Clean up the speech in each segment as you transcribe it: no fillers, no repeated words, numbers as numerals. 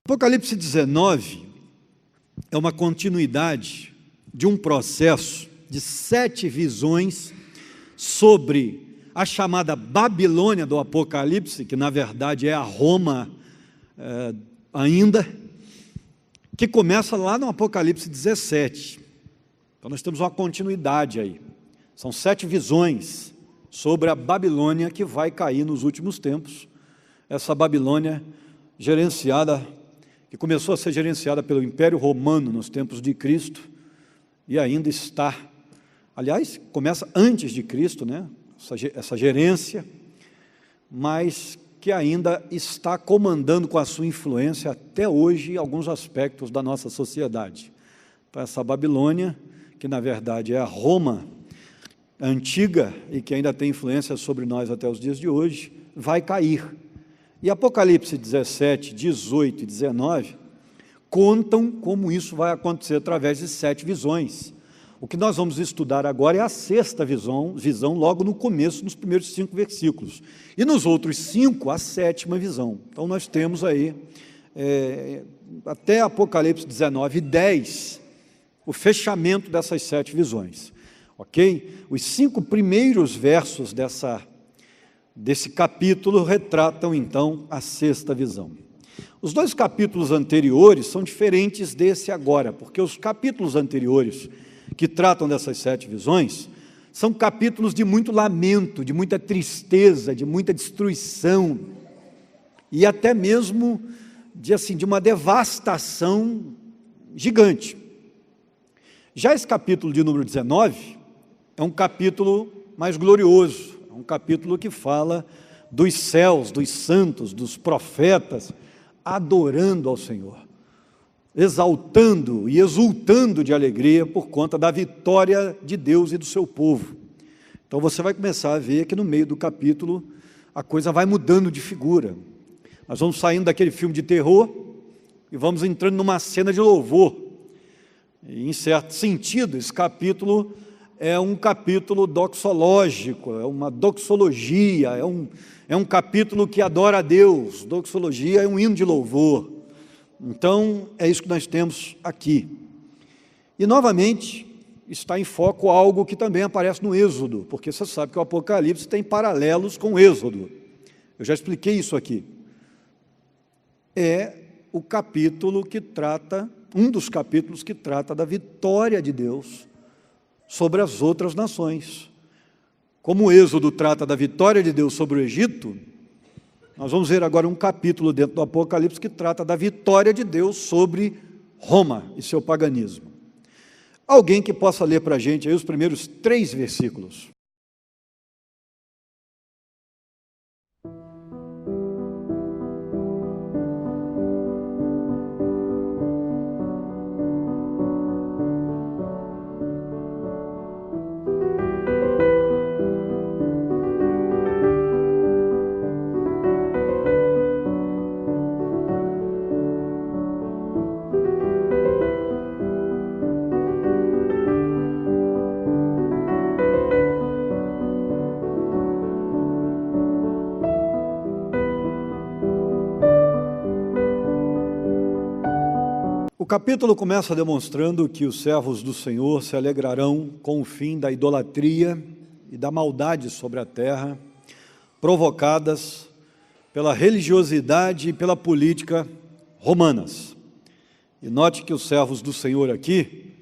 Apocalipse 19 é uma continuidade de um processo de 7 visões sobre a chamada Babilônia do Apocalipse, que na verdade é a Roma ainda, que começa lá no Apocalipse 17. Então nós temos uma continuidade aí. São 7 visões sobre a Babilônia que vai cair nos últimos tempos. Essa Babilônia que começou a ser gerenciada pelo Império Romano nos tempos de Cristo e ainda está, aliás, começa antes de Cristo, né? Essa gerência, mas que ainda está comandando com a sua influência até hoje alguns aspectos da nossa sociedade. Então, essa Babilônia, que na verdade é a Roma antiga e que ainda tem influência sobre nós até os dias de hoje, vai cair. E Apocalipse 17, 18 e 19 contam como isso vai acontecer através de 7 visões. O que nós vamos estudar agora é a 6ª visão logo no começo, nos primeiros 5 versículos. E nos outros 5, a 7ª visão. Então nós temos aí, até Apocalipse 19 e 10, o fechamento dessas 7 visões. Ok? Os 5 primeiros versos desse capítulo retratam, então, a 6ª visão. Os 2 capítulos anteriores são diferentes desse agora, porque os capítulos anteriores, que tratam dessas 7 visões, são capítulos de muito lamento, de muita tristeza, de muita destruição, e até mesmo de uma devastação gigante. Já esse capítulo de número 19 é um capítulo mais glorioso, é um capítulo que fala dos céus, dos santos, dos profetas, adorando ao Senhor, exaltando e exultando de alegria por conta da vitória de Deus e do seu povo. Então você vai começar a ver que no meio do capítulo a coisa vai mudando de figura. Nós vamos saindo daquele filme de terror e vamos entrando numa cena de louvor. E, em certo sentido, esse capítulo é um capítulo doxológico, é uma doxologia, é um capítulo que adora a Deus. Doxologia é um hino de louvor. Então, é isso que nós temos aqui. E, novamente, está em foco algo que também aparece no Êxodo, porque você sabe que o Apocalipse tem paralelos com o Êxodo. Eu já expliquei isso aqui. É o capítulo que trata, um dos capítulos que trata da vitória de Deus sobre as outras nações. Como o Êxodo trata da vitória de Deus sobre o Egito, nós vamos ver agora um capítulo dentro do Apocalipse que trata da vitória de Deus sobre Roma e seu paganismo. Alguém que possa ler para a gente aí os primeiros 3 versículos. O capítulo começa demonstrando que os servos do Senhor se alegrarão com o fim da idolatria e da maldade sobre a terra, provocadas pela religiosidade e pela política romanas. E note que os servos do Senhor aqui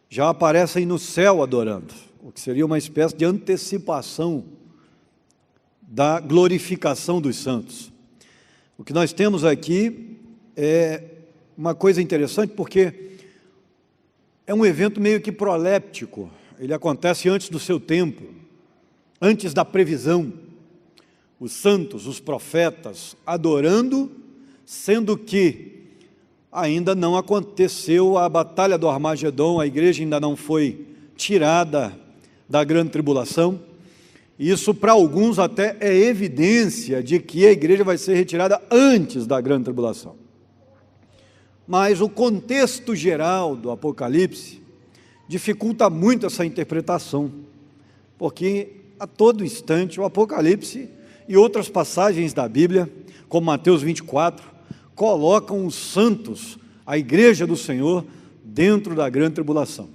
já aparecem no céu adorando, o que seria uma espécie de antecipação da glorificação dos santos. O que nós temos aqui é uma coisa interessante, porque é um evento meio que proléptico, ele acontece antes do seu tempo, antes da previsão. Os santos, os profetas, adorando, sendo que ainda não aconteceu a batalha do Armagedon, a igreja ainda não foi tirada da grande tribulação. Isso para alguns até é evidência de que a igreja vai ser retirada antes da grande tribulação. Mas o contexto geral do Apocalipse dificulta muito essa interpretação, porque a todo instante o Apocalipse e outras passagens da Bíblia, como Mateus 24, colocam os santos, a igreja do Senhor, dentro da grande tribulação.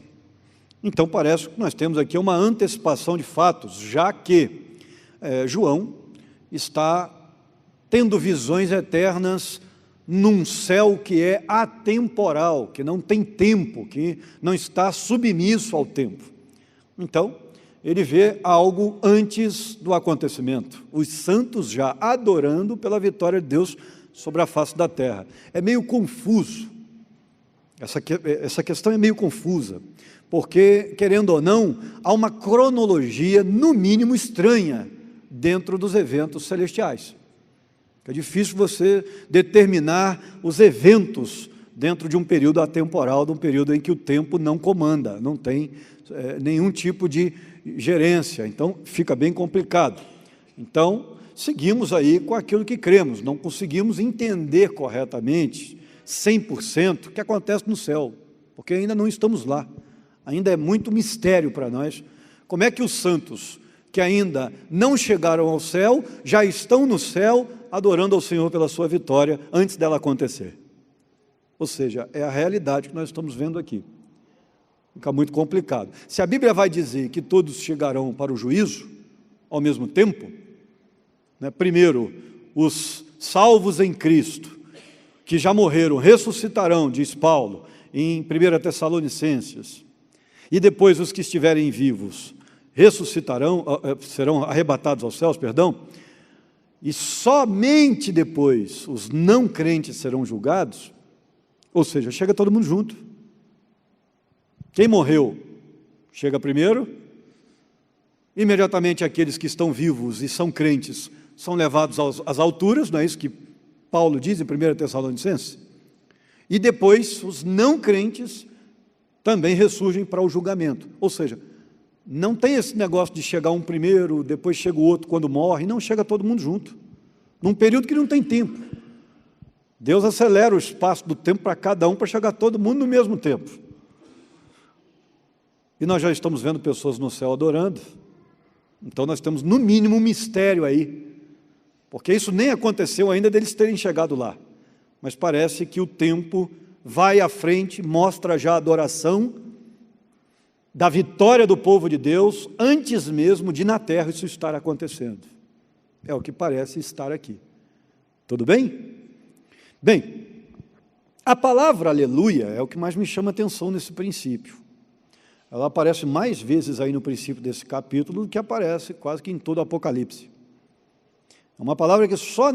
Então parece que nós temos aqui uma antecipação de fatos, já que João está tendo visões eternas num céu que é atemporal, que não tem tempo, que não está submisso ao tempo. Então, ele vê algo antes do acontecimento, os santos já adorando pela vitória de Deus sobre a face da terra. É meio confuso, essa questão é meio confusa, porque, querendo ou não, há uma cronologia, no mínimo estranha, dentro dos eventos celestiais. É difícil você determinar os eventos dentro de um período atemporal, de um período em que o tempo não comanda, não tem nenhum tipo de gerência, então fica bem complicado. Então, seguimos aí com aquilo que cremos, não conseguimos entender corretamente, 100%, o que acontece no céu, porque ainda não estamos lá, ainda é muito mistério para nós. Como é que os santos que ainda não chegaram ao céu, já estão no céu, adorando ao Senhor pela sua vitória, antes dela acontecer? Ou seja, é a realidade que nós estamos vendo aqui. Fica muito complicado. Se a Bíblia vai dizer que todos chegarão para o juízo, ao mesmo tempo, né, primeiro, os salvos em Cristo, que já morreram, ressuscitarão, diz Paulo, em 1 Tessalonicenses, e depois os que estiverem vivos, ressuscitarão, serão arrebatados aos céus, e somente depois os não crentes serão julgados, ou seja, chega todo mundo junto. Quem morreu chega primeiro, imediatamente aqueles que estão vivos e são crentes são levados às alturas, não é isso que Paulo diz em 1 Tessalonicenses? E depois os não crentes também ressurgem para o julgamento, ou seja, não tem esse negócio de chegar um primeiro, depois chega o outro quando morre, não, chega todo mundo junto, num período que não tem tempo. Deus acelera o espaço do tempo para cada um, para chegar todo mundo no mesmo tempo. E nós já estamos vendo pessoas no céu adorando, então nós temos no mínimo um mistério aí, porque isso nem aconteceu ainda deles terem chegado lá, mas parece que o tempo vai à frente, mostra já a adoração da vitória do povo de Deus, antes mesmo de na terra isso estar acontecendo. É o que parece estar aqui. Tudo bem? Bem, a palavra aleluia é o que mais me chama a atenção nesse princípio. Ela aparece mais vezes aí no princípio desse capítulo do que aparece quase que em todo o Apocalipse. É uma palavra que só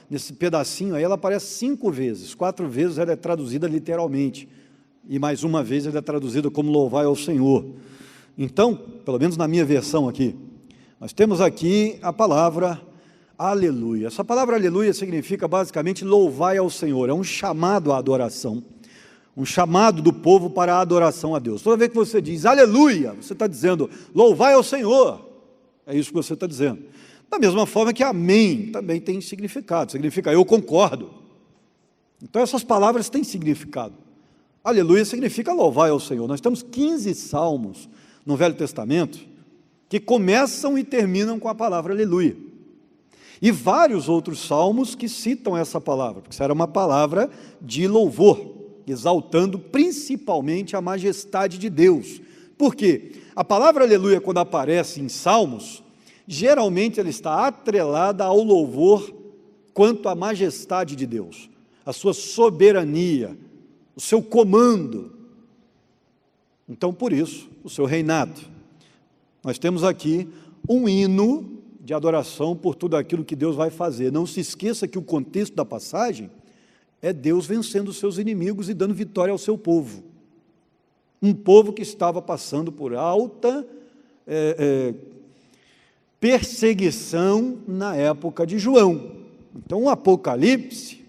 nesse pedacinho aí ela aparece 5 vezes, 4 vezes ela é traduzida literalmente, e mais uma vez ela é traduzida como louvai ao Senhor. Então, pelo menos na minha versão aqui, nós temos aqui a palavra aleluia. Essa palavra aleluia significa basicamente louvai ao Senhor, é um chamado à adoração, um chamado do povo para a adoração a Deus. Toda vez que você diz aleluia, você está dizendo louvai ao Senhor, é isso que você está dizendo. Da mesma forma que amém também tem significado, significa eu concordo. Então essas palavras têm significado. Aleluia significa louvar ao Senhor. Nós temos 15 salmos no Velho Testamento que começam e terminam com a palavra aleluia. E vários outros salmos que citam essa palavra, porque isso era uma palavra de louvor, exaltando principalmente a majestade de Deus. Por quê? A palavra aleluia, quando aparece em salmos, geralmente ela está atrelada ao louvor quanto à majestade de Deus, a sua soberania, o seu comando. Então, por isso, o seu reinado. Nós temos aqui um hino de adoração por tudo aquilo que Deus vai fazer. Não se esqueça que o contexto da passagem é Deus vencendo os seus inimigos e dando vitória ao seu povo. Um povo que estava passando por alta perseguição na época de João. Então, o Apocalipse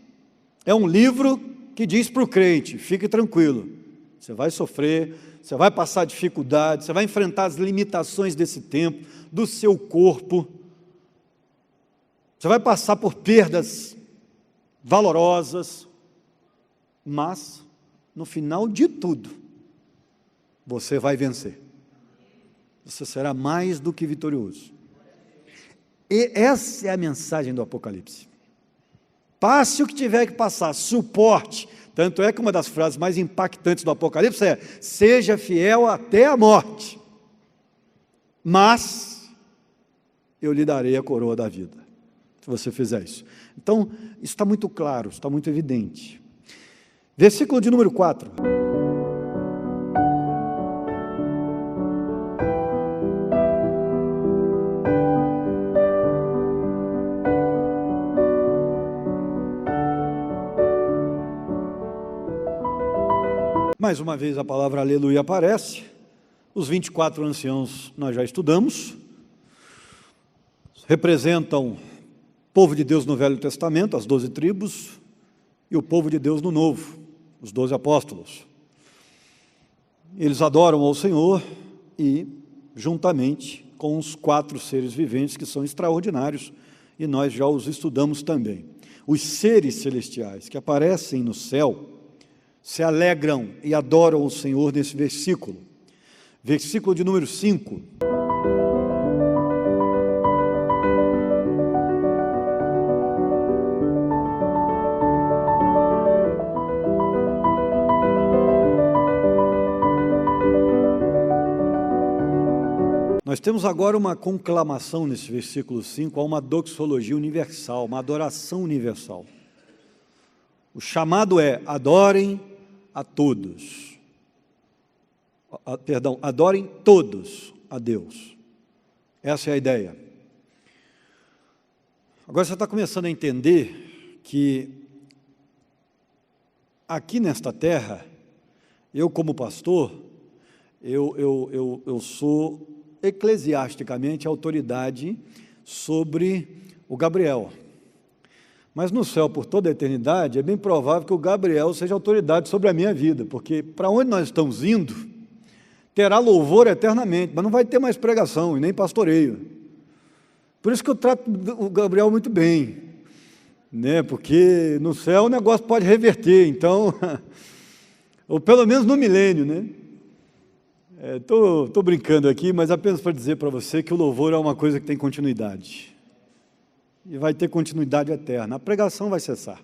é um livro que diz para o crente, fique tranquilo, você vai sofrer, você vai passar dificuldade, você vai enfrentar as limitações desse tempo, do seu corpo, você vai passar por perdas valorosas, mas, no final de tudo, você vai vencer. Você será mais do que vitorioso. E essa é a mensagem do Apocalipse. Passe o que tiver que passar, suporte. Tanto é que uma das frases mais impactantes do Apocalipse é: seja fiel até a morte, mas eu lhe darei a coroa da vida, se você fizer isso. Então, isso está muito claro, está muito evidente. Versículo de número 4. Mais uma vez a palavra aleluia aparece. Os 24 anciãos nós já estudamos. Representam o povo de Deus no Velho Testamento, as 12 tribos, e o povo de Deus no Novo, os 12 apóstolos. Eles adoram ao Senhor e, juntamente com os 4 seres viventes que são extraordinários, e nós já os estudamos também. Os seres celestiais que aparecem no céu se alegram e adoram o Senhor nesse versículo. Versículo de número 5. Nós temos agora uma conclamação nesse versículo 5, a uma doxologia universal, uma adoração universal. O chamado é: adorem a todos. Adorem todos a Deus. Essa é a ideia. Agora você está começando a entender que aqui nesta terra, eu como pastor, eu sou eclesiasticamente autoridade sobre o Gabriel. Mas no céu, por toda a eternidade, é bem provável que o Gabriel seja autoridade sobre a minha vida, porque para onde nós estamos indo, terá louvor eternamente, mas não vai ter mais pregação e nem pastoreio. Por isso que eu trato o Gabriel muito bem, né? Porque no céu o negócio pode reverter, então, ou pelo menos no milênio, né? Estou brincando aqui, mas apenas para dizer para você que o louvor é uma coisa que tem continuidade. E vai ter continuidade eterna. A pregação vai cessar.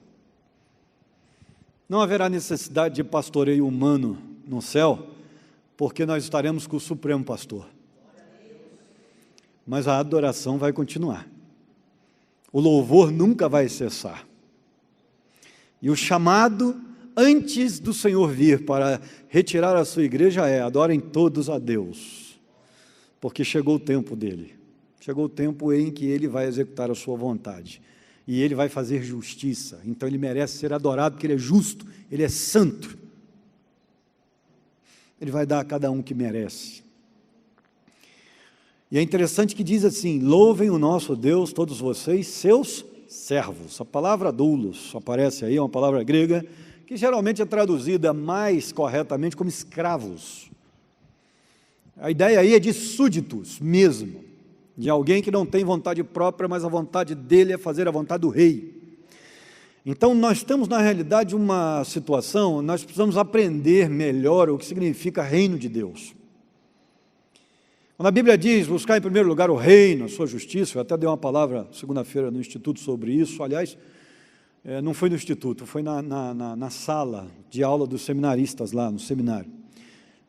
Não haverá necessidade de pastoreio humano no céu, porque nós estaremos com o Supremo Pastor. Mas a adoração vai continuar. O louvor nunca vai cessar. E o chamado antes do Senhor vir para retirar a sua igreja é: adorem todos a Deus, porque chegou o tempo dele. Chegou o tempo em que ele vai executar a sua vontade. E ele vai fazer justiça. Então ele merece ser adorado, porque ele é justo, ele é santo. Ele vai dar a cada um que merece. E é interessante que diz assim: louvem o nosso Deus, todos vocês, seus servos. A palavra doulos aparece aí, é uma palavra grega, que geralmente é traduzida mais corretamente como escravos. A ideia aí é de súditos mesmo, de alguém que não tem vontade própria, mas a vontade dele é fazer a vontade do rei. Então nós temos na realidade uma situação, nós precisamos aprender melhor o que significa reino de Deus. Quando a Bíblia diz buscar em primeiro lugar o reino, a sua justiça, eu até dei uma palavra segunda-feira no Instituto sobre isso, aliás, não foi no Instituto, foi na sala de aula dos seminaristas lá no seminário.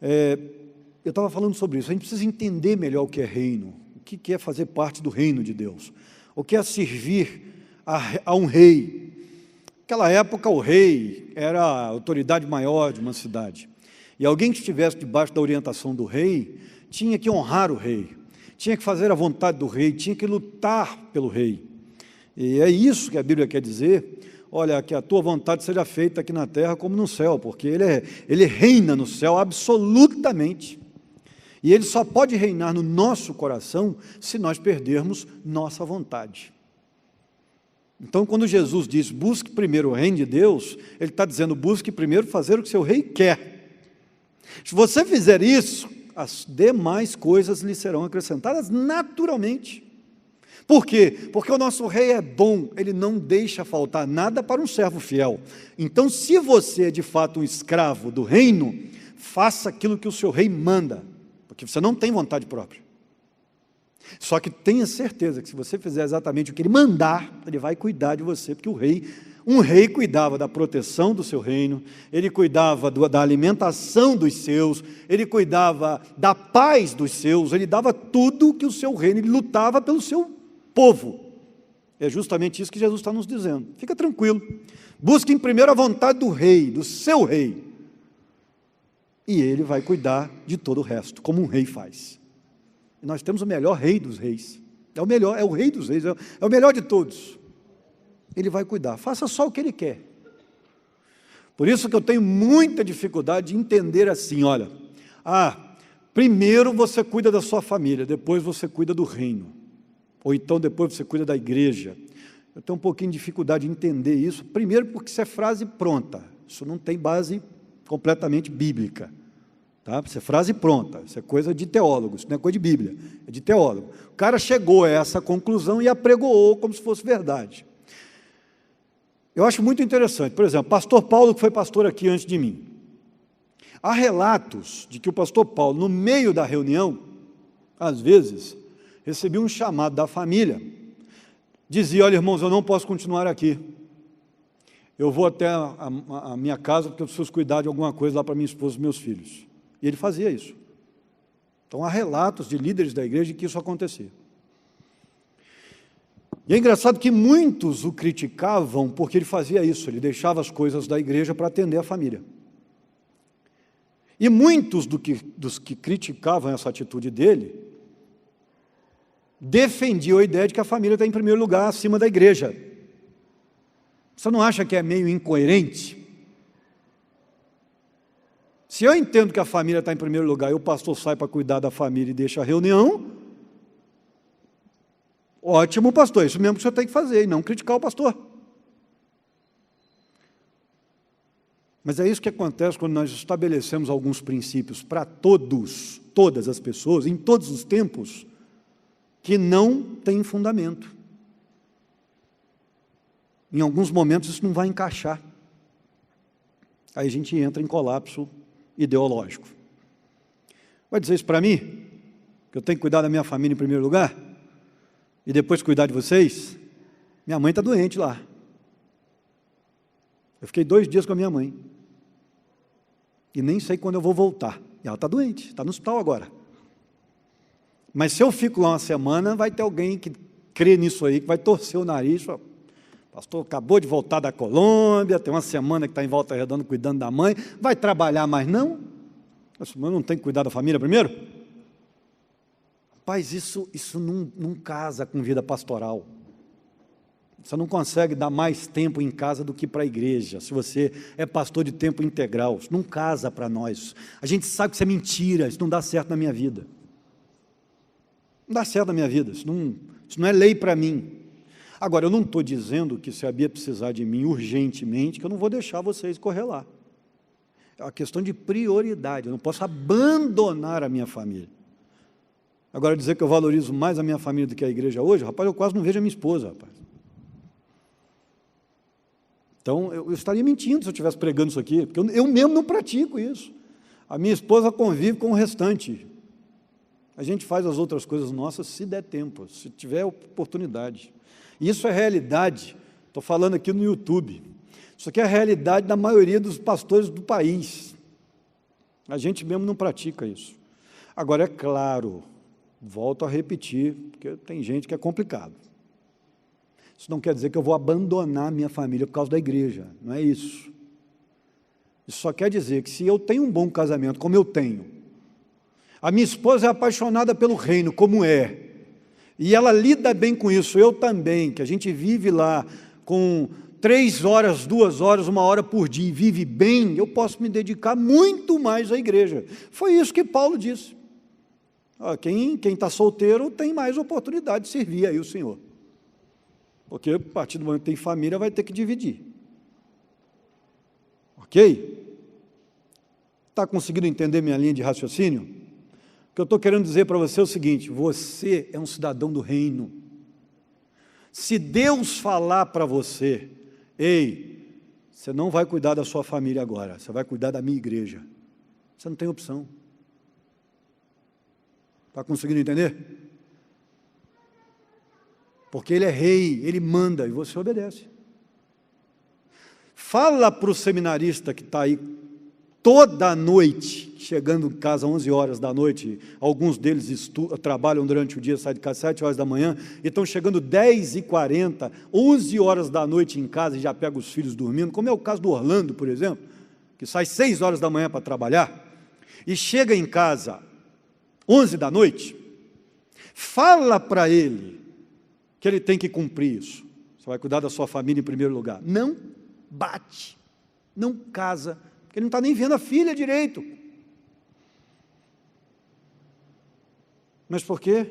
Eu estava falando sobre isso, a gente precisa entender melhor o que é reino, o que é fazer parte do reino de Deus, o que é servir a um rei. Naquela época o rei era a autoridade maior de uma cidade, e alguém que estivesse debaixo da orientação do rei, tinha que honrar o rei, tinha que fazer a vontade do rei, tinha que lutar pelo rei. E é isso que a Bíblia quer dizer: olha, que a tua vontade seja feita aqui na terra como no céu, porque ele reina no céu absolutamente. E ele só pode reinar no nosso coração se nós perdermos nossa vontade. Então, quando Jesus diz, busque primeiro o reino de Deus, ele está dizendo, busque primeiro fazer o que seu rei quer. Se você fizer isso, as demais coisas lhe serão acrescentadas naturalmente. Por quê? Porque o nosso rei é bom, ele não deixa faltar nada para um servo fiel. Então, se você é de fato um escravo do reino, faça aquilo que o seu rei manda, porque você não tem vontade própria. Só que tenha certeza que se você fizer exatamente o que ele mandar, ele vai cuidar de você, porque o rei Um rei cuidava da proteção do seu reino, ele cuidava da alimentação dos seus, ele cuidava da paz dos seus, ele dava tudo que o seu reino, ele lutava pelo seu povo. É justamente isso que Jesus está nos dizendo. Fica tranquilo, busque em primeiro a vontade do rei, do seu rei, e ele vai cuidar de todo o resto, como um rei faz. E nós temos o melhor rei dos reis, é o melhor, é o rei dos reis, é o melhor de todos. Ele vai cuidar, faça só o que ele quer. Por isso que eu tenho muita dificuldade de entender assim, olha, primeiro você cuida da sua família, depois você cuida do reino, ou então depois você cuida da igreja. Eu tenho um pouquinho de dificuldade de entender isso, primeiro porque isso é frase pronta, isso não tem base completamente bíblica, tá? Isso é frase pronta, isso é coisa de teólogo, isso não é coisa de Bíblia, é de teólogo. O cara chegou a essa conclusão e apregoou como se fosse verdade. Eu acho muito interessante, por exemplo, pastor Paulo, que foi pastor aqui antes de mim. Há relatos de que o pastor Paulo, no meio da reunião, às vezes, recebia um chamado da família, dizia, olha irmãos, eu não posso continuar aqui, eu vou até a minha casa, porque eu preciso cuidar de alguma coisa lá para minha esposa e meus filhos. E ele fazia isso. Então há relatos de líderes da igreja de que isso acontecia. E é engraçado que muitos o criticavam porque ele fazia isso, ele deixava as coisas da igreja para atender a família. E muitos dos que criticavam essa atitude dele, defendiam a ideia de que a família está em primeiro lugar acima da igreja. Você não acha que é meio incoerente? Se eu entendo que a família está em primeiro lugar e o pastor sai para cuidar da família e deixa a reunião, ótimo, pastor, isso mesmo que o senhor tem que fazer, e não criticar o pastor. Mas é isso que acontece quando nós estabelecemos alguns princípios para todas as pessoas, em todos os tempos, que não têm fundamento. Em alguns momentos isso não vai encaixar. Aí a gente entra em colapso ideológico. Vai dizer isso para mim? Que eu tenho que cuidar da minha família em primeiro lugar? E depois cuidar de vocês? Minha mãe está doente lá. Eu fiquei 2 dias com a minha mãe. E nem sei quando eu vou voltar. E ela está doente, está no hospital agora. Mas se eu fico lá uma semana, vai ter alguém que crê nisso aí, que vai torcer o nariz. Fala, pastor acabou de voltar da Colômbia, tem uma semana que está em Volta Redonda cuidando da mãe, vai trabalhar mais não? Mas não tem que cuidar da família primeiro? Rapaz, isso não casa com vida pastoral. Você não consegue dar mais tempo em casa do que para a igreja, se você é pastor de tempo integral. Isso não casa para nós. A gente sabe que isso é mentira, isso não dá certo na minha vida. Não dá certo na minha vida, isso não é lei para mim. Agora, eu não estou dizendo que se a Bia precisar de mim urgentemente, que eu não vou deixar vocês correr lá. É uma questão de prioridade, eu não posso abandonar a minha família. Agora, dizer que eu valorizo mais a minha família do que a igreja hoje, rapaz, eu quase não vejo a minha esposa, rapaz. Então, eu estaria mentindo se eu estivesse pregando isso aqui, porque eu mesmo não pratico isso. A minha esposa convive com o restante. A gente faz as outras coisas nossas se der tempo, se tiver oportunidade. E isso é realidade, estou falando aqui no YouTube, isso aqui é a realidade da maioria dos pastores do país. A gente mesmo não pratica isso. Agora, é claro, volto a repetir, porque tem gente que é complicado. Isso não quer dizer que eu vou abandonar minha família por causa da igreja, não é isso. Isso só quer dizer que se eu tenho um bom casamento, como eu tenho, a minha esposa é apaixonada pelo reino, como é, e ela lida bem com isso, eu também, que a gente vive lá com 3 horas, 2 horas, 1 hora por dia, e vive bem, eu posso me dedicar muito mais à igreja. Foi isso que Paulo disse. Quem está solteiro tem mais oportunidade de servir aí o Senhor. Porque a partir do momento que tem família, vai ter que dividir. Ok? Está conseguindo entender minha linha de raciocínio? O que eu estou querendo dizer para você é o seguinte: você é um cidadão do reino. Se Deus falar para você, ei, você não vai cuidar da sua família agora, você vai cuidar da minha igreja. Você não tem opção. Está conseguindo entender? Porque Ele é rei, Ele manda e você obedece. Fala para o seminarista que está aí toda noite, chegando em casa às 11 horas da noite, alguns deles trabalham durante o dia, saem de casa às 7 horas da manhã, e estão chegando 10h40, 11 horas da noite em casa e já pegam os filhos dormindo, como é o caso do Orlando, por exemplo, que sai 6 horas da manhã para trabalhar, e chega em casa 11 da noite, fala para ele que ele tem que cumprir isso. Você vai cuidar da sua família em primeiro lugar. Não bate, não casa, porque ele não está nem vendo a filha direito. Mas por quê?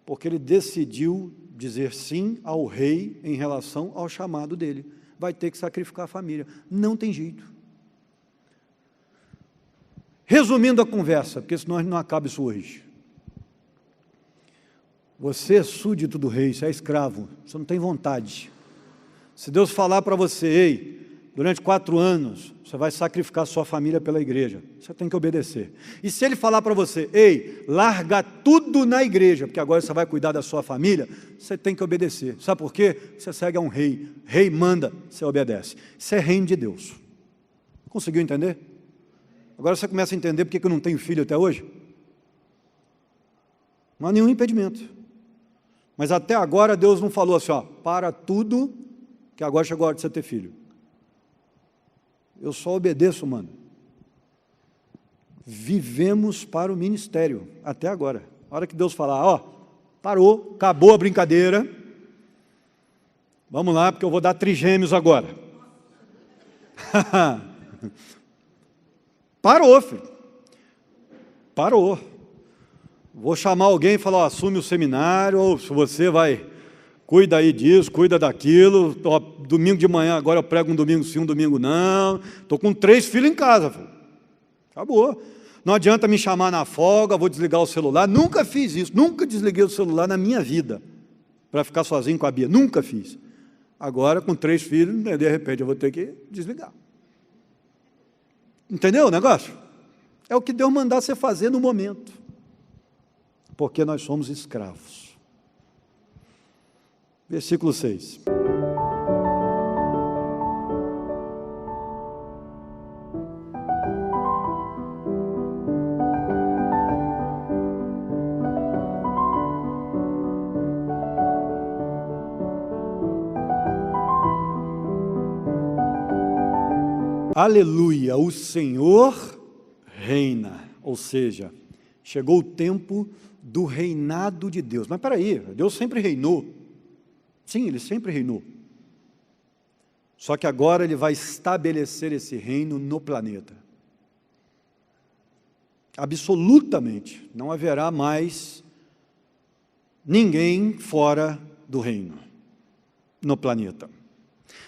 Porque ele decidiu dizer sim ao rei em relação ao chamado dele. Vai ter que sacrificar a família. Não tem jeito. Resumindo a conversa, porque senão a gente não acaba isso hoje. Você é súdito do rei, você é escravo, você não tem vontade. Se Deus falar para você, ei, durante 4 anos, você vai sacrificar sua família pela igreja, você tem que obedecer. E se ele falar para você, ei, larga tudo na igreja, porque agora você vai cuidar da sua família, você tem que obedecer. Sabe por quê? Você segue a um rei, rei manda, você obedece. Isso é reino de Deus. Conseguiu entender? Agora você começa a entender porque eu não tenho filho até hoje? Não há nenhum impedimento. Mas até agora Deus não falou assim, ó, para tudo, que agora chegou a hora de você ter filho. Eu só obedeço, mano. Vivemos para o ministério, até agora. A hora que Deus falar, ó, parou, acabou a brincadeira, vamos lá, porque eu vou dar trigêmeos agora. Parou, filho. Parou. Vou chamar alguém e falar, ó, assume o seminário, ou se você vai, cuida aí disso, cuida daquilo, ó, domingo de manhã, agora eu prego um domingo sim, um domingo não, estou com 3 filhos em casa, filho. Acabou. Não adianta me chamar na folga, vou desligar o celular, nunca fiz isso, nunca desliguei o celular na minha vida, para ficar sozinho com a Bia, nunca fiz. Agora, com 3 filhos, de repente eu vou ter que desligar. Entendeu o negócio? É o que Deus mandar você fazer no momento. Porque nós somos escravos. Versículo 6. Aleluia, o Senhor reina, ou seja, chegou o tempo do reinado de Deus. Mas peraí, Deus sempre reinou. Sim, Ele sempre reinou. Só que agora Ele vai estabelecer esse reino no planeta. Absolutamente, não haverá mais ninguém fora do reino no planeta.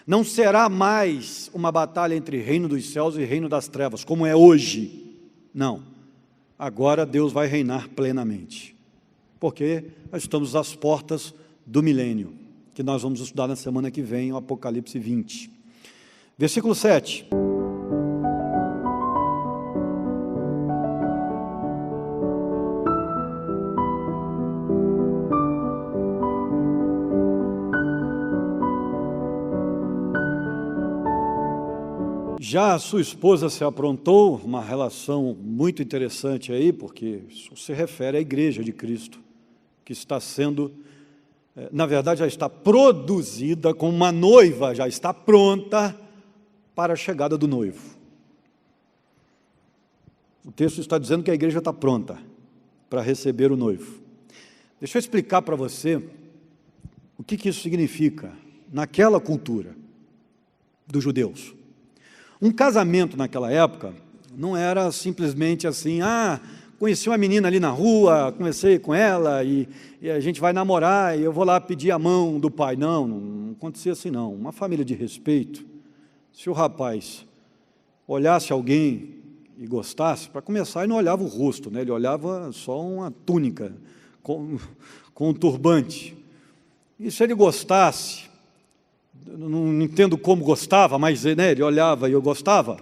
Não será mais uma batalha entre reino dos céus e reino das trevas, como é hoje. Não. Agora Deus vai reinar plenamente, porque nós estamos às portas do milênio, que nós vamos estudar na semana que vem, o Apocalipse 20. Versículo 7. Já a sua esposa se aprontou, uma relação muito interessante aí, porque isso se refere à igreja de Cristo, que está sendo, na verdade já está produzida, como uma noiva já está pronta para a chegada do noivo. O texto está dizendo que a igreja está pronta para receber o noivo. Deixa eu explicar para você o que isso significa naquela cultura dos judeus. Um casamento naquela época não era simplesmente assim, conheci uma menina ali na rua, conversei com ela e a gente vai namorar e eu vou lá pedir a mão do pai. Não, não acontecia assim não. Uma família de respeito, se o rapaz olhasse alguém e gostasse, para começar, ele não olhava o rosto, né? Ele olhava só uma túnica com um turbante. E se ele gostasse, não entendo como gostava, mas né, ele olhava e eu gostava,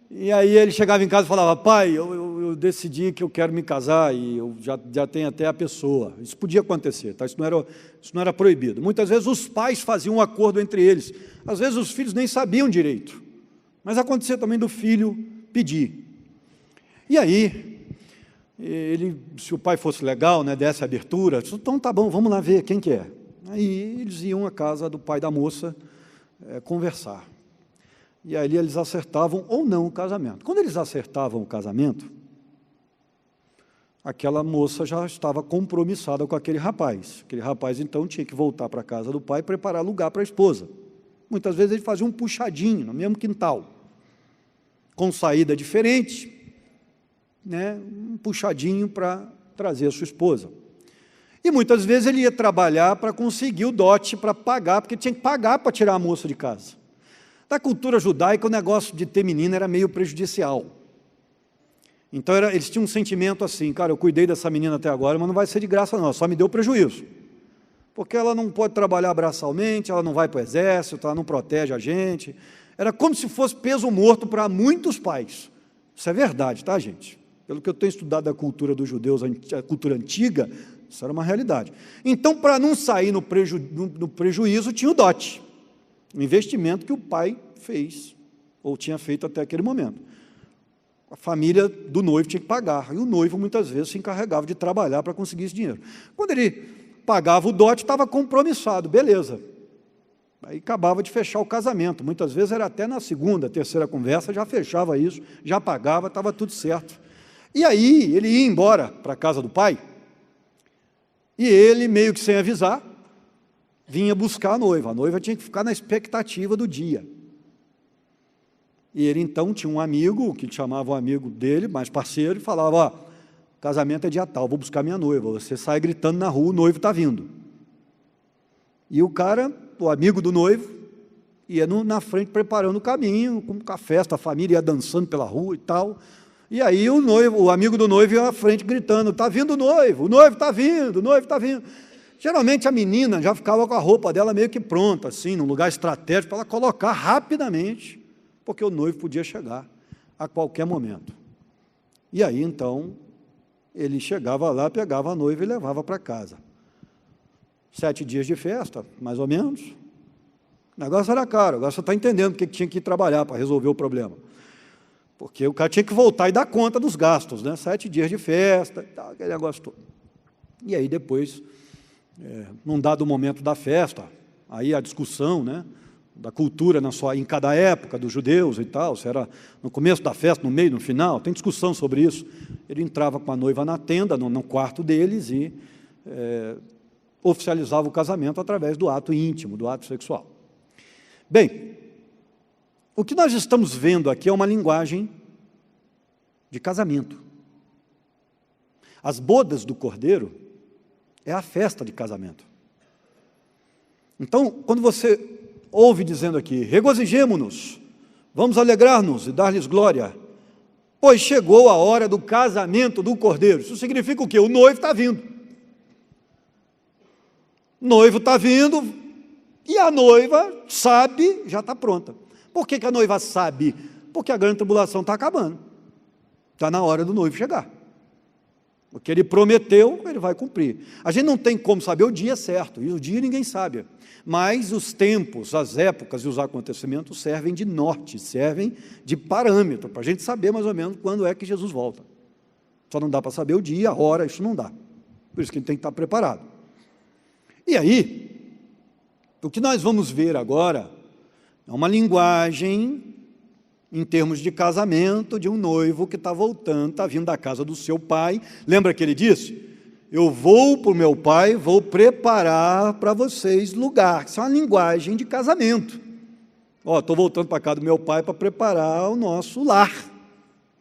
E aí ele chegava em casa e falava: pai, eu decidi que eu quero me casar e eu já tenho até a pessoa. Isso podia acontecer, tá? Isso não era proibido. Muitas vezes os pais faziam um acordo entre eles. Às vezes os filhos nem sabiam direito. Mas acontecia também do filho pedir. E aí, se o pai fosse legal, né, desse abertura, disse: então tá bom, vamos lá ver quem que é. Aí eles iam à casa do pai da moça conversar. E aí eles acertavam ou não o casamento. Quando eles acertavam o casamento, aquela moça já estava compromissada com aquele rapaz. Aquele rapaz, então, tinha que voltar para a casa do pai e preparar lugar para a esposa. Muitas vezes ele fazia um puxadinho no mesmo quintal, com saída diferente, né, um puxadinho para trazer a sua esposa. E muitas vezes ele ia trabalhar para conseguir o dote para pagar, porque tinha que pagar para tirar a moça de casa. Da cultura judaica, o negócio de ter menina era meio prejudicial. Então, eles tinham um sentimento assim: cara, eu cuidei dessa menina até agora, mas não vai ser de graça não, só me deu prejuízo. Porque ela não pode trabalhar braçalmente, ela não vai para o exército, ela não protege a gente. Era como se fosse peso morto para muitos pais. Isso é verdade, tá, gente? Pelo que eu tenho estudado da cultura dos judeus, a cultura antiga, isso era uma realidade. Então, para não sair no prejuízo, tinha o dote. O investimento que o pai fez, ou tinha feito até aquele momento. A família do noivo tinha que pagar, e o noivo muitas vezes se encarregava de trabalhar para conseguir esse dinheiro. Quando ele pagava o dote, estava compromissado, beleza. Aí acabava de fechar o casamento, muitas vezes era até na segunda, terceira conversa, já fechava isso, já pagava, estava tudo certo. E aí ele ia embora para a casa do pai, e ele, meio que sem avisar, vinha buscar a noiva tinha que ficar na expectativa do dia. E ele então tinha um amigo, que chamava um amigo dele, mais parceiro, e falava: ó, casamento é dia tal, vou buscar minha noiva, você sai gritando na rua, o noivo está vindo. E o cara, o amigo do noivo, ia na frente preparando o caminho, com a festa, a família ia dançando pela rua e tal. E aí o amigo do noivo ia na frente gritando: está vindo o noivo está vindo, o noivo está vindo. Geralmente a menina já ficava com a roupa dela meio que pronta, assim, num lugar estratégico, para ela colocar rapidamente, porque o noivo podia chegar a qualquer momento. E aí, então, ele chegava lá, pegava a noiva e levava para casa. 7 dias de festa, mais ou menos. O negócio era caro, agora você está entendendo porque tinha que ir trabalhar para resolver o problema. Porque o cara tinha que voltar e dar conta dos gastos, né? 7 dias de festa, e tal, aquele negócio todo. E aí, depois, num dado momento da festa, aí a discussão, né, da cultura em cada época dos judeus e tal, se era no começo da festa, no meio, no final, tem discussão sobre isso. Ele entrava com a noiva na tenda, no quarto deles, e oficializava o casamento através do ato íntimo, do ato sexual. Bem, o que nós estamos vendo aqui é uma linguagem de casamento. As bodas do Cordeiro é a festa de casamento. Então, quando você ouve dizendo aqui: regozijemo-nos, vamos alegrar-nos e dar-lhes glória, pois chegou a hora do casamento do Cordeiro. Isso significa o quê? O noivo está vindo. O noivo está vindo e a noiva sabe, já está pronta. Por que a noiva sabe? Porque a grande tribulação está acabando. Está na hora do noivo chegar. O que ele prometeu, ele vai cumprir. A gente não tem como saber o dia certo, e o dia ninguém sabe. Mas os tempos, as épocas e os acontecimentos servem de norte, servem de parâmetro, para a gente saber mais ou menos quando é que Jesus volta. Só não dá para saber o dia, a hora, isso não dá. Por isso que a gente tem que estar preparado. E aí, o que nós vamos ver agora é uma linguagem, em termos de casamento, de um noivo que está voltando, está vindo da casa do seu pai. Lembra que ele disse: eu vou para o meu pai, vou preparar para vocês lugar. Isso é uma linguagem de casamento. Ó, estou voltando para a casa do meu pai para preparar o nosso lar.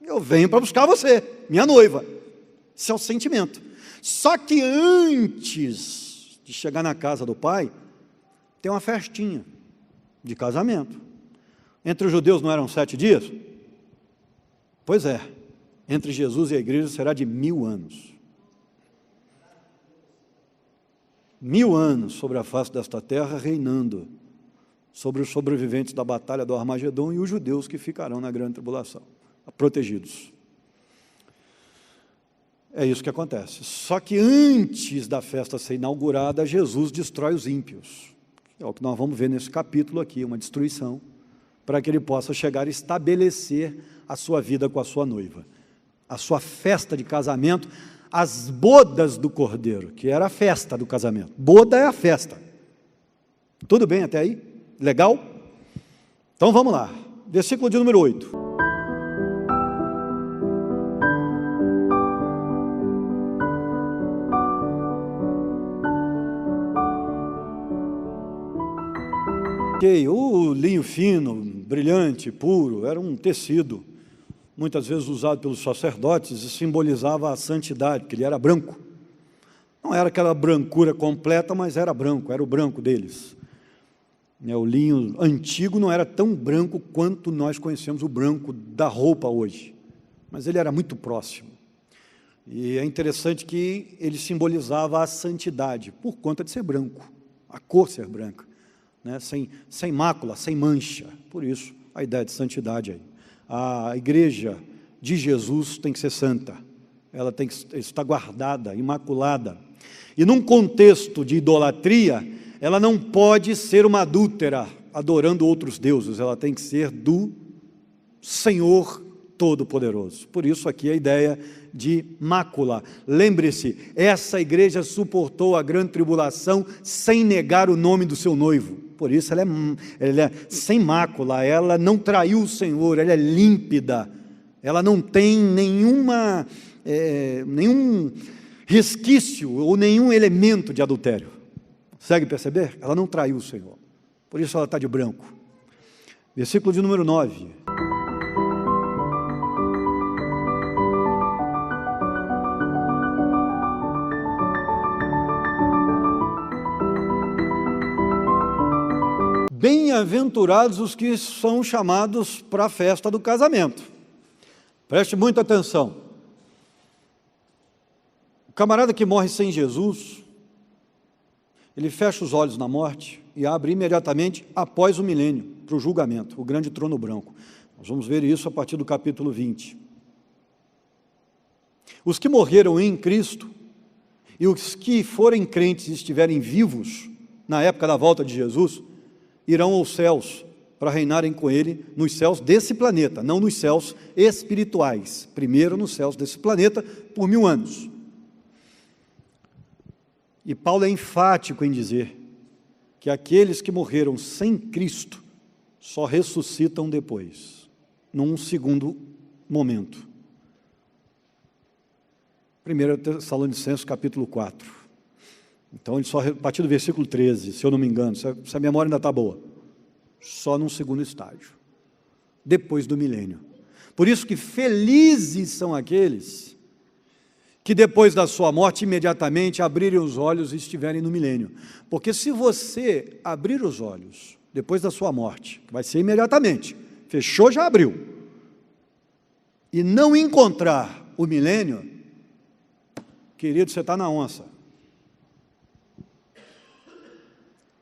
Eu venho para buscar você, minha noiva. Esse é o sentimento. Só que antes de chegar na casa do pai, tem uma festinha de casamento. Entre os judeus não eram 7 dias? Pois é, entre Jesus e a igreja será de 1000 anos. 1000 anos sobre a face desta terra, reinando sobre os sobreviventes da batalha do Armagedon e os judeus que ficarão na grande tribulação. protegidos. É isso que acontece. Só que antes da festa ser inaugurada, Jesus destrói os ímpios. É o que nós vamos ver nesse capítulo aqui, uma destruição, para que ele possa chegar a estabelecer a sua vida com a sua noiva. A sua festa de casamento, as bodas do Cordeiro, que era a festa do casamento. Boda é a festa. Tudo bem até aí? Legal? Então vamos lá. Versículo de número 8. O linho fino, brilhante, puro, era um tecido, muitas vezes usado pelos sacerdotes, e simbolizava a santidade, porque ele era branco. Não era aquela brancura completa, mas era branco, era o branco deles. O linho antigo não era tão branco quanto nós conhecemos o branco da roupa hoje, mas ele era muito próximo. E é interessante que ele simbolizava a santidade, por conta de ser branco, a cor ser branca. Sem mácula, sem mancha. Por isso, a ideia de santidade aí. A igreja de Jesus tem que ser santa. Ela tem que estar guardada, imaculada. E num contexto de idolatria, ela não pode ser uma adúltera, adorando outros deuses. Ela tem que ser do Senhor Todo-Poderoso. Por isso aqui a ideia de mácula. Lembre-se, essa igreja suportou a grande tribulação sem negar o nome do seu noivo. Por isso ela é sem mácula, ela não traiu o Senhor, ela é límpida, ela não tem nenhum resquício ou nenhum elemento de adultério. Consegue perceber? Ela não traiu o Senhor. Por isso ela está de branco. Versículo de número 9. Bem-aventurados os que são chamados para a festa do casamento. Preste muita atenção. O camarada que morre sem Jesus, ele fecha os olhos na morte e abre imediatamente após o milênio, para o julgamento, o grande trono branco. Nós vamos ver isso a partir do capítulo 20. Os que morreram em Cristo e os que forem crentes e estiverem vivos na época da volta de Jesus, irão aos céus para reinarem com ele nos céus desse planeta, não nos céus espirituais. Primeiro nos céus desse planeta por 1000 anos. E Paulo é enfático em dizer que aqueles que morreram sem Cristo só ressuscitam depois, num segundo momento. 1 Tessalonicenses capítulo 4. Então, ele só, a partir do versículo 13, se eu não me engano, se a memória ainda está boa, só num segundo estágio, depois do milênio. Por isso que felizes são aqueles que depois da sua morte, imediatamente abrirem os olhos e estiverem no milênio. Porque se você abrir os olhos depois da sua morte, que vai ser imediatamente, fechou, já abriu, e não encontrar o milênio, querido, você está na onça.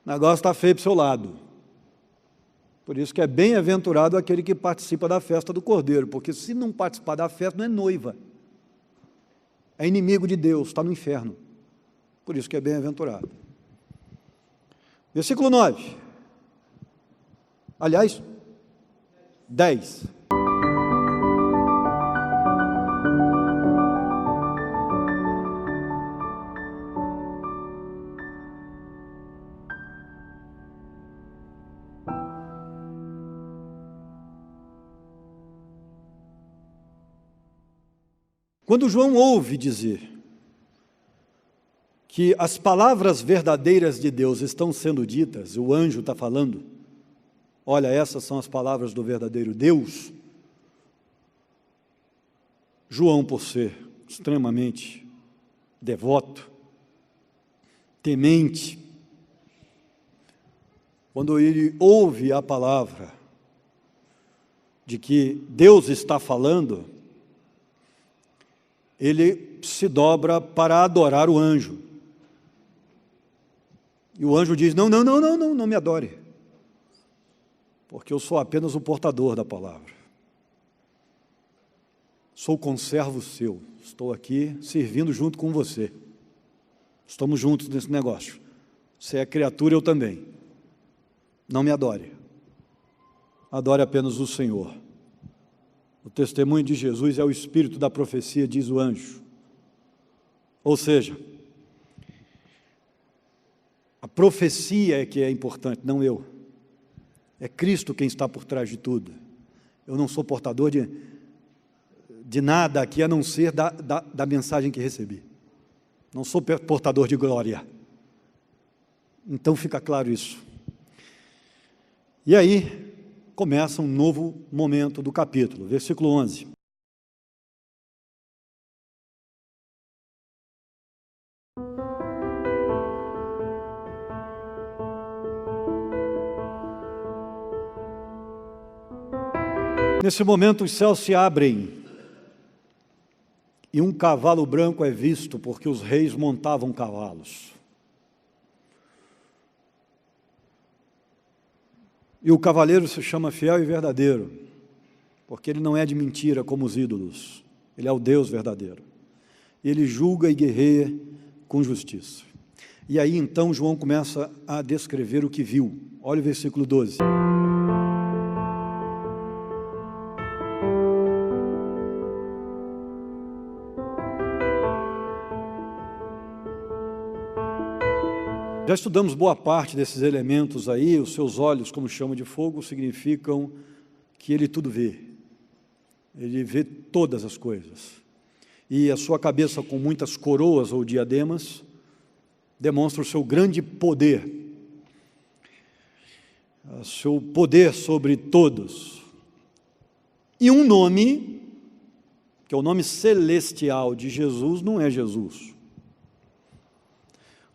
O negócio está feio para o seu lado. Por isso que é bem-aventurado aquele que participa da festa do Cordeiro, porque se não participar da festa, não é noiva. É inimigo de Deus, está no inferno. Por isso que é bem-aventurado. Versículo 9. Aliás, 10. Quando João ouve dizer que as palavras verdadeiras de Deus estão sendo ditas, o anjo está falando, olha, essas são as palavras do verdadeiro Deus, João, por ser extremamente devoto, temente, quando ele ouve a palavra de que Deus está falando, ele se dobra para adorar o anjo. E o anjo diz, não me adore, porque eu sou apenas o portador da palavra. Sou conservo seu, estou aqui servindo junto com você. Estamos juntos nesse negócio. Você é criatura, eu também. Não me adore. Adore apenas o Senhor. O testemunho de Jesus é o espírito da profecia, diz o anjo. Ou seja, a profecia é que é importante, não eu. É Cristo quem está por trás de tudo. Eu não sou portador de nada aqui, a não ser da mensagem que recebi. Não sou portador de glória. Então fica claro isso. E aí começa um novo momento do capítulo, versículo 11. Nesse momento os céus se abrem e um cavalo branco é visto, porque os reis montavam cavalos. E o cavaleiro se chama fiel e verdadeiro, porque ele não é de mentira como os ídolos, ele é o Deus verdadeiro. Ele julga e guerreia com justiça. E aí então João começa a descrever o que viu. Olha o versículo 12. Já estudamos boa parte desses elementos aí. Os seus olhos, como chama de fogo, significam que ele tudo vê. Ele vê todas as coisas. E a sua cabeça, com muitas coroas ou diademas, demonstra o seu grande poder. O seu poder sobre todos. E um nome, que é o nome celestial de Jesus, não é Jesus.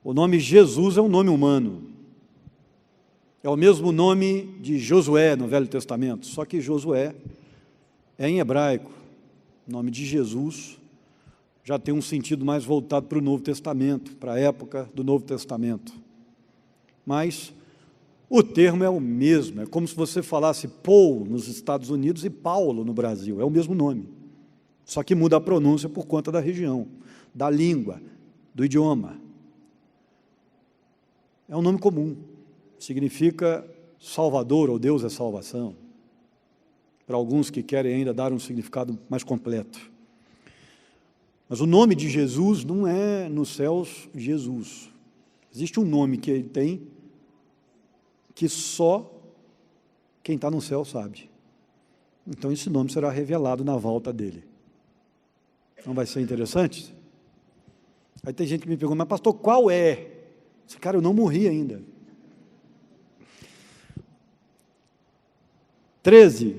O nome Jesus é um nome humano. É o mesmo nome de Josué no Velho Testamento, só que Josué é em hebraico. O nome de Jesus já tem um sentido mais voltado para o Novo Testamento, para a época do Novo Testamento. Mas o termo é o mesmo, é como se você falasse Paul nos Estados Unidos e Paulo no Brasil, é o mesmo nome. Só que muda a pronúncia por conta da região, da língua, do idioma. É um nome comum, significa Salvador ou Deus é salvação, para alguns que querem ainda dar um significado mais completo. Mas o nome de Jesus não é nos céus Jesus. Existe um nome que ele tem que só quem está no céu sabe. Então esse nome será revelado na volta dele. Não vai ser interessante? Aí tem gente que me pergunta, mas pastor, qual é? Cara, eu não morri ainda. 13.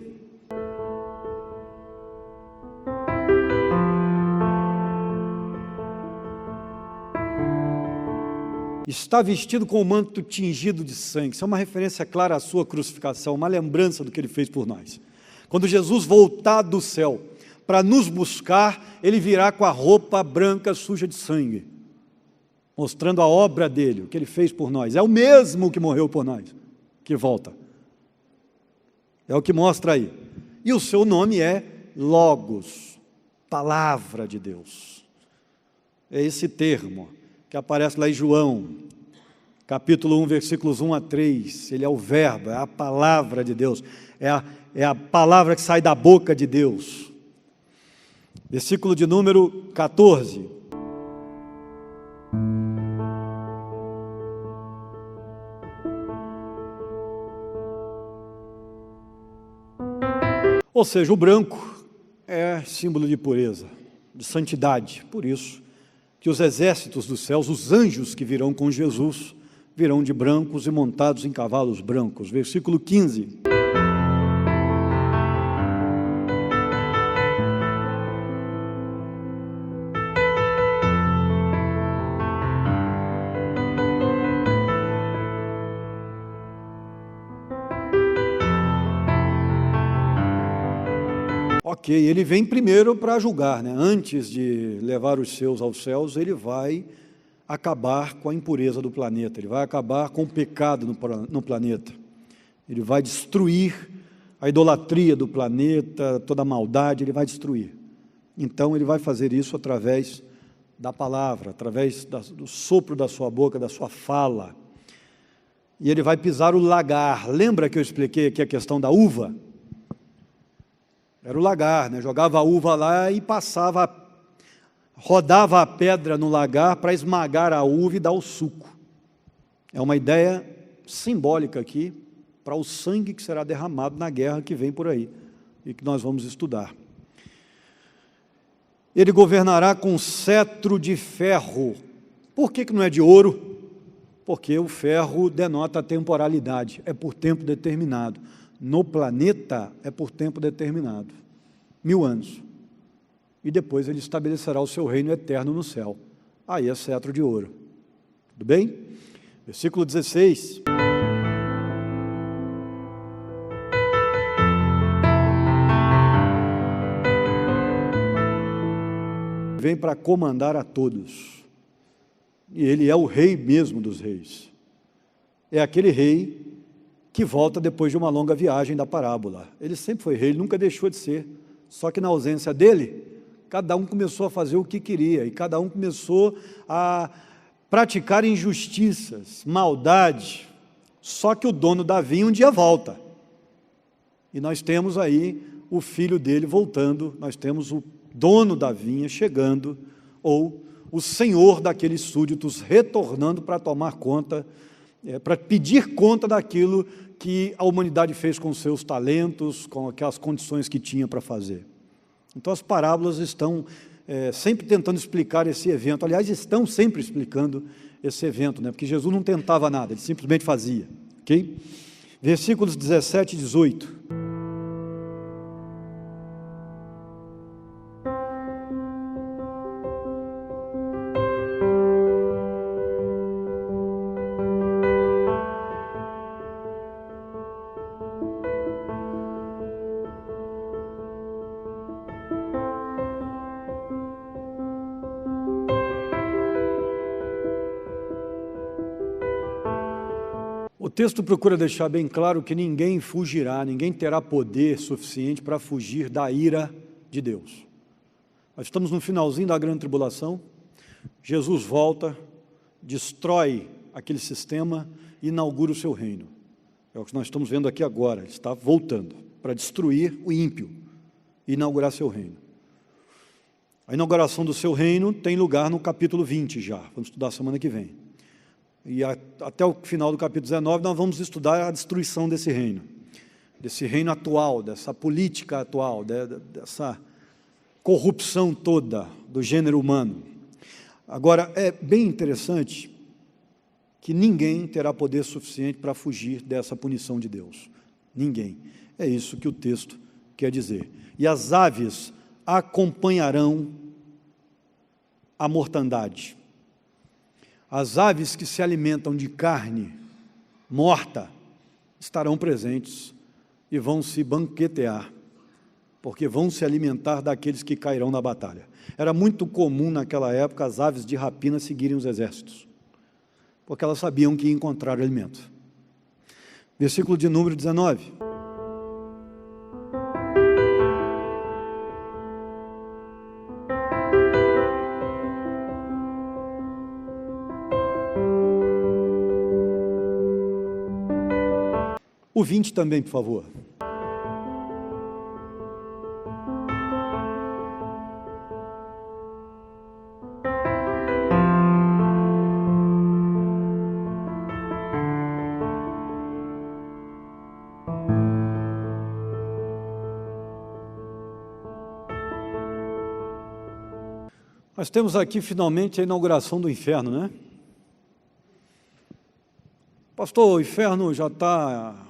Está vestido com o manto tingido de sangue. Isso é uma referência clara à sua crucificação, uma lembrança do que ele fez por nós. Quando Jesus voltar do céu para nos buscar, ele virá com a roupa branca suja de sangue, mostrando a obra dele, o que ele fez por nós. É o mesmo que morreu por nós, que volta. É o que mostra aí. E o seu nome é Logos, Palavra de Deus. É esse termo que aparece lá em João, capítulo 1, versículos 1 a 3. Ele é o verbo, é a palavra de Deus, é a palavra que sai da boca de Deus. Versículo de número 14. Ou seja, o branco é símbolo de pureza, de santidade. Por isso que os exércitos dos céus, os anjos que virão com Jesus, virão de brancos e montados em cavalos brancos. Versículo 15. Ok, ele vem primeiro para julgar, né? Antes de levar os seus aos céus, ele vai acabar com a impureza do planeta, ele vai acabar com o pecado no planeta, ele vai destruir a idolatria do planeta, toda a maldade, ele vai destruir. Então ele vai fazer isso através da palavra, através do sopro da sua boca, da sua fala. E ele vai pisar o lagar. Lembra que eu expliquei aqui a questão da uva? Era o lagar, né? Jogava a uva lá e rodava a pedra no lagar para esmagar a uva e dar o suco. É uma ideia simbólica aqui para o sangue que será derramado na guerra que vem por aí e que nós vamos estudar. Ele governará com cetro de ferro. Por que não é de ouro? Porque o ferro denota a temporalidade, é por tempo determinado. No planeta é por tempo determinado, 1000 anos. E depois ele estabelecerá o seu reino eterno no céu. Aí é cetro de ouro. Tudo bem? Versículo 16. Vem para comandar a todos. E ele é o rei mesmo dos reis. É aquele rei que volta depois de uma longa viagem da parábola. Ele sempre foi rei, ele nunca deixou de ser. Só que na ausência dele, cada um começou a fazer o que queria, e cada um começou a praticar injustiças, maldade. Só que o dono da vinha um dia volta. E nós temos aí o filho dele voltando, nós temos o dono da vinha chegando, ou o senhor daqueles súditos retornando para tomar conta, para pedir conta daquilo que a humanidade fez com seus talentos, com aquelas condições que tinha para fazer. Então as parábolas estão sempre tentando explicar esse evento, aliás, estão sempre explicando esse evento, né? Porque Jesus não tentava nada, ele simplesmente fazia, ok? Versículos 17 e 18. O texto procura deixar bem claro que ninguém fugirá, ninguém terá poder suficiente para fugir da ira de Deus. Nós estamos no finalzinho da grande tribulação, Jesus volta, destrói aquele sistema e inaugura o seu reino. É o que nós estamos vendo aqui agora, ele está voltando para destruir o ímpio e inaugurar seu reino. A inauguração do seu reino tem lugar no capítulo 20 já, vamos estudar semana que vem. E até o final do capítulo 19 nós vamos estudar a destruição desse reino atual, dessa política atual, dessa corrupção toda do gênero humano. Agora, é bem interessante que ninguém terá poder suficiente para fugir dessa punição de Deus. Ninguém. É isso que o texto quer dizer. E as aves acompanharão a mortandade. As aves que se alimentam de carne morta estarão presentes e vão se banquetear, porque vão se alimentar daqueles que cairão na batalha. Era muito comum naquela época as aves de rapina seguirem os exércitos, porque elas sabiam que iam encontrar alimento. Versículo de número 19. O 20 também, por favor. Nós temos aqui finalmente a inauguração do inferno, né? Pastor, o inferno já está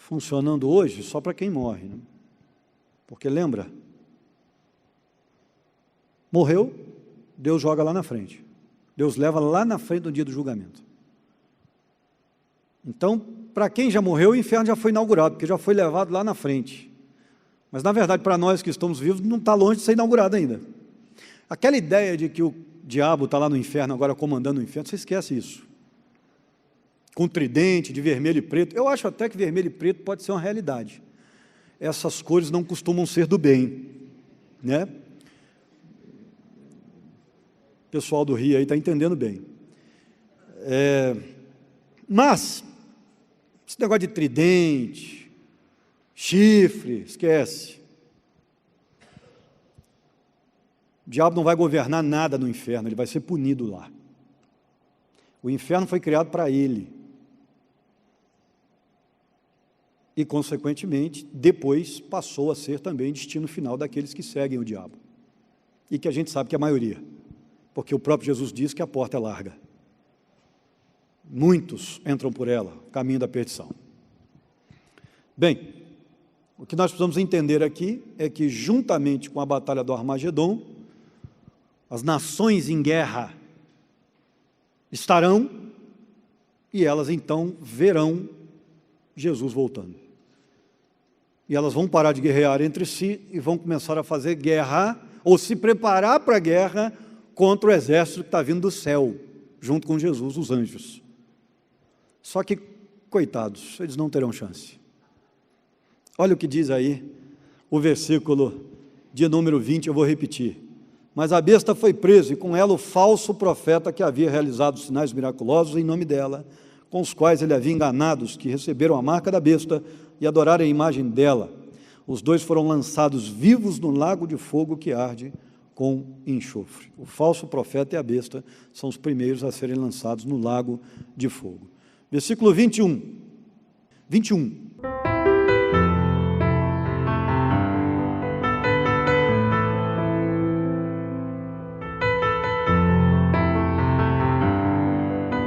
funcionando hoje só para quem morre, né? Porque lembra, morreu, Deus joga lá na frente, Deus leva lá na frente no dia do julgamento. Então, para quem já morreu, o inferno já foi inaugurado, porque já foi levado lá na frente. Mas na verdade, para nós que estamos vivos, não está longe de ser inaugurado ainda. Aquela ideia de que o diabo está lá no inferno agora comandando o inferno, você esquece isso. Com tridente, de vermelho e preto. Eu acho até que vermelho e preto pode ser uma realidade. Essas cores não costumam ser do bem, né? pessoal do Rio aí está entendendo bem. Mas, esse negócio de tridente, chifre, esquece. O diabo não vai governar nada no inferno, ele vai ser punido lá. O inferno foi criado para ele. E, consequentemente, depois passou a ser também destino final daqueles que seguem o diabo. E que a gente sabe que é a maioria, porque o próprio Jesus diz que a porta é larga. Muitos entram por ela, caminho da perdição. Bem, o que nós precisamos entender aqui é que, juntamente com a batalha do Armagedon, as nações em guerra estarão e elas então verão Jesus voltando. E elas vão parar de guerrear entre si e vão começar a fazer guerra, ou se preparar para a guerra contra o exército que está vindo do céu, junto com Jesus, os anjos. Só que, coitados, eles não terão chance. Olha o que diz aí o versículo de número 20, eu vou repetir. Mas a besta foi presa, e com ela o falso profeta que havia realizado sinais miraculosos em nome dela, com os quais ele havia enganado os que receberam a marca da besta e adoraram a imagem dela. Os dois foram lançados vivos no lago de fogo que arde com enxofre. O falso profeta e a besta são os primeiros a serem lançados no lago de fogo. Versículo 21.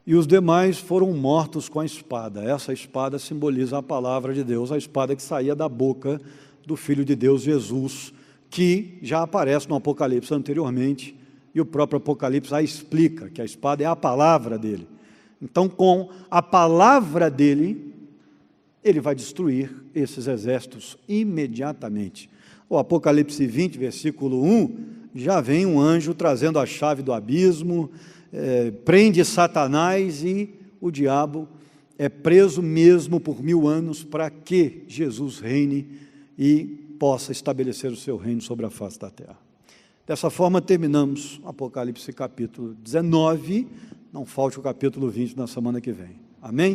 E os demais foram mortos com a espada. Essa espada simboliza a palavra de Deus, a espada que saía da boca do Filho de Deus, Jesus, que já aparece no Apocalipse anteriormente, e o próprio Apocalipse a explica, que a espada é a palavra dele. Então, com a palavra dele, ele vai destruir esses exércitos imediatamente. O Apocalipse 20, versículo 1, já vem um anjo trazendo a chave do abismo, prende Satanás e o diabo é preso mesmo por 1000 anos para que Jesus reine e possa estabelecer o seu reino sobre a face da terra. Dessa forma terminamos Apocalipse capítulo 19, não falte o capítulo 20 na semana que vem. Amém?